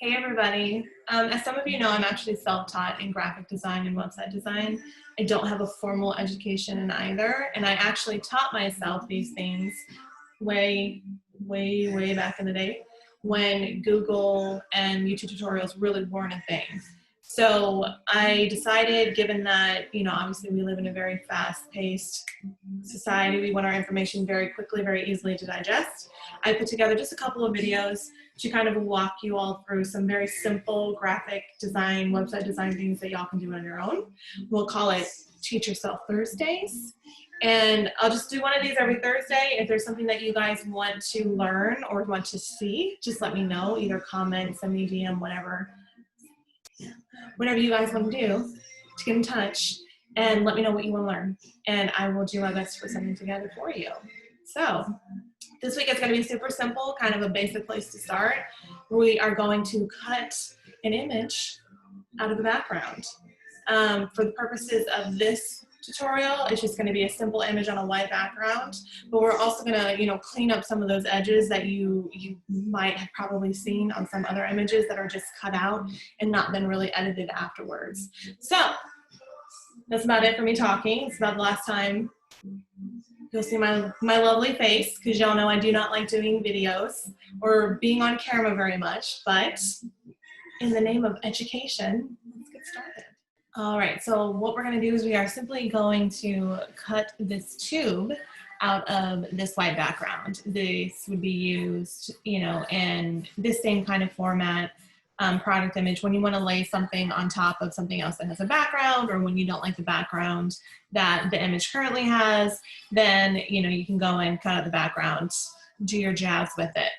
Hey everybody. As some of you know, I'm actually self-taught in graphic design and website design. I don't have a formal education in either, and I actually taught myself these things way back in the day when Google and YouTube tutorials really weren't a thing. So I decided, given that, obviously we live in a very fast-paced society, we want our information very quickly, very easily to digest. I put together just a couple of videos to kind of walk you all through some very simple graphic design, website design things that y'all can do on your own. We'll call it Teach Yourself Thursdays. And I'll just do one of these every Thursday. If there's something that you guys want to learn or want to see, just let me know. Either comment, send me a DM, whatever you guys want to do to get in touch and let me know what you want to learn. And I will do my best to put something together for you. So this week is going to be super simple, kind of a basic place to start. We are going to cut an image out of the background. For the purposes of this tutorial, it's just going to be a simple image on a white background, but we're also going to, clean up some of those edges that you might have probably seen on some other images that are just cut out and not been really edited afterwards. So that's about it for me talking. It's about the last time you'll see my lovely face, because y'all know I do not like doing videos or being on camera very much, but in the name of education, let's get started. All right, so what we're going to do is we are simply going to cut this tube out of this white background. This would be used, in this same kind of format, product image, when you want to lay something on top of something else that has a background, or when you don't like the background that the image currently has, then, you can go and cut out the background, do your jazz with it.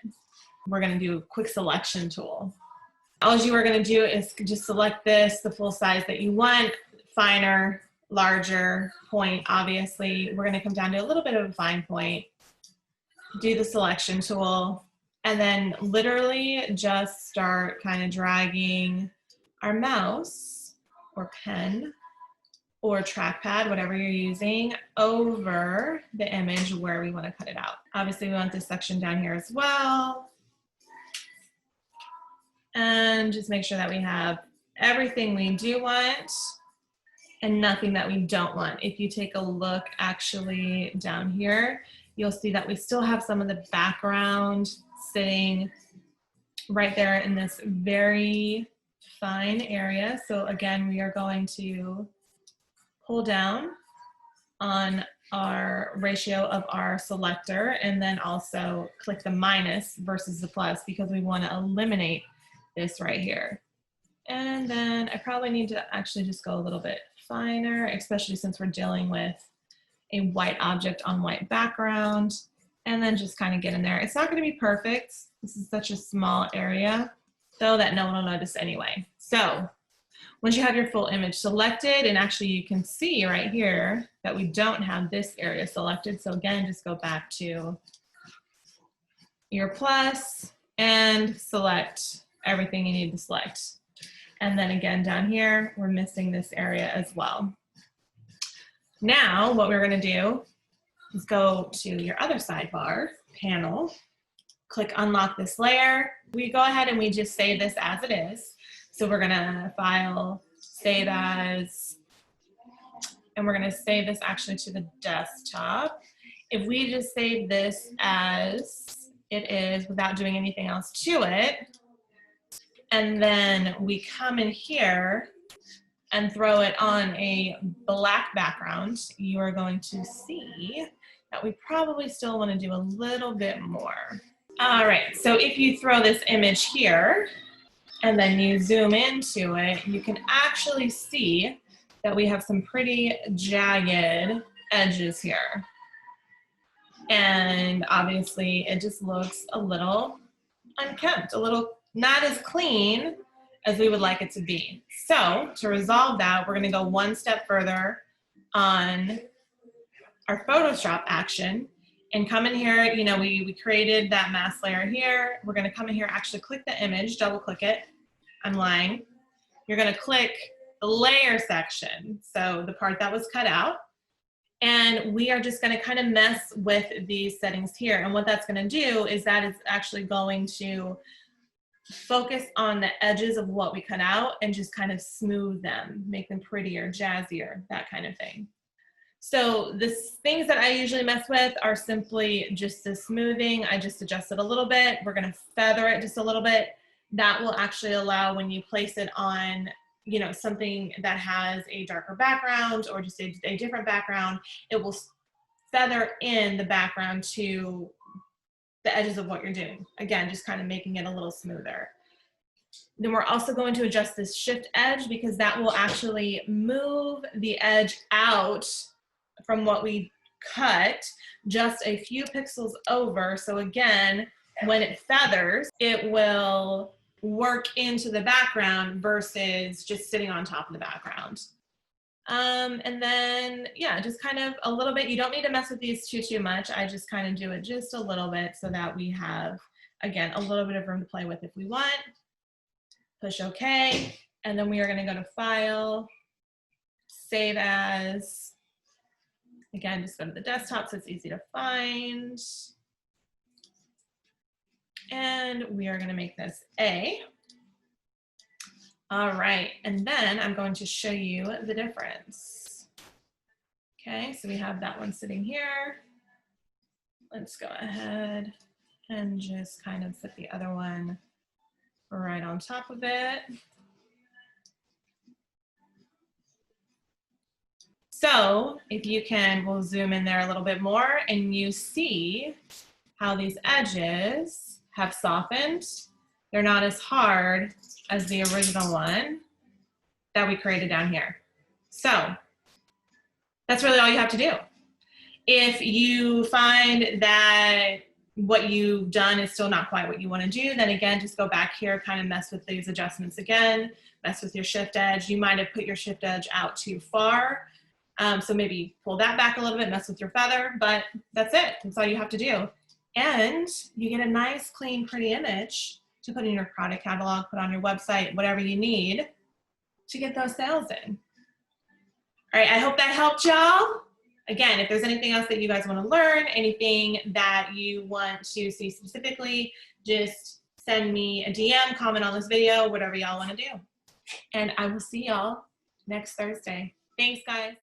We're going to do a quick selection tool. All you are going to do is just select this, the full size that you want, finer, larger, point, obviously. We're going to come down to a little bit of a fine point, do the selection tool, and then literally just start kind of dragging our mouse or pen or trackpad, whatever you're using, over the image where we want to cut it out. Obviously, we want this section down here as well. And just make sure that we have everything we do want and nothing that we don't want. If you take a look actually down here, you'll see that we still have some of the background sitting right there in this very fine area. So again, we are going to pull down on our ratio of our selector and then also click the minus versus the plus, because we want to eliminate this right here. And then I probably need to actually just go a little bit finer, especially since we're dealing with a white object on white background, and then just kind of get in there. It's not going to be perfect. This is such a small area, though, that no one will notice anyway. So once you have your full image selected, and actually you can see right here that we don't have this area selected. So again, just go back to your plus and select everything you need to select. And then again, down here, we're missing this area as well. Now, what we're going to do is go to your other sidebar panel, click unlock this layer. We go ahead and we just save this as it is. So we're going to file, save as, and we're going to save this actually to the desktop. If we just save this as it is without doing anything else to it, and then we come in here and throw it on a black background, you are going to see that we probably still want to do a little bit more. All right, so if you throw this image here and then you zoom into it, you can actually see that we have some pretty jagged edges here. And obviously it just looks a little unkempt, a little not as clean as we would like it to be. So to resolve that, we're going to go one step further on our Photoshop action and come in here. We created that mask layer here. We're going to come in here, actually click the image, double click it. I'm lying. You're going to click the layer section, so the part that was cut out. And we are just going to kind of mess with these settings here. And what that's going to do is that it's actually going to focus on the edges of what we cut out and just kind of smooth them, make them prettier, jazzier, that kind of thing. So the things that I usually mess with are simply just the smoothing. I just adjust it a little bit. We're gonna feather it just a little bit. That will actually allow, when you place it on, you know, something that has a darker background or just a different background, it will feather in the background to the edges of what you're doing. Again, just kind of making it a little smoother. Then we're also going to adjust this shift edge, because that will actually move the edge out from what we cut just a few pixels over. So again, when it feathers, it will work into the background versus just sitting on top of the background. And then, yeah, just kind of a little bit. You don't need to mess with these too much. I just kind of do it just a little bit so that we have, again, a little bit of room to play with if we want. Push OK. And then we are going to go to File, Save As. Again, just go to the desktop so it's easy to find. And we are going to make this A. All right, and then I'm going to show you the difference. Okay, so we have that one sitting here. Let's go ahead and just kind of put the other one right on top of it. So if you can, we'll zoom in there a little bit more, and you see how these edges have softened. They're not as hard as the original one that we created down here. So that's really all you have to do. If you find that what you've done is still not quite what you want to do, then again, just go back here, kind of mess with these adjustments again, mess with your shift edge. You might have put your shift edge out too far. So maybe pull that back a little bit, mess with your feather, but that's it. That's all you have to do. And you get a nice, clean, pretty image to put in your product catalog, put on your website, whatever you need to get those sales in. All right, I hope that helped y'all. Again, if there's anything else that you guys want to learn, anything that you want to see specifically, just send me a DM, comment on this video, whatever y'all want to do. And I will see y'all next Thursday. Thanks, guys.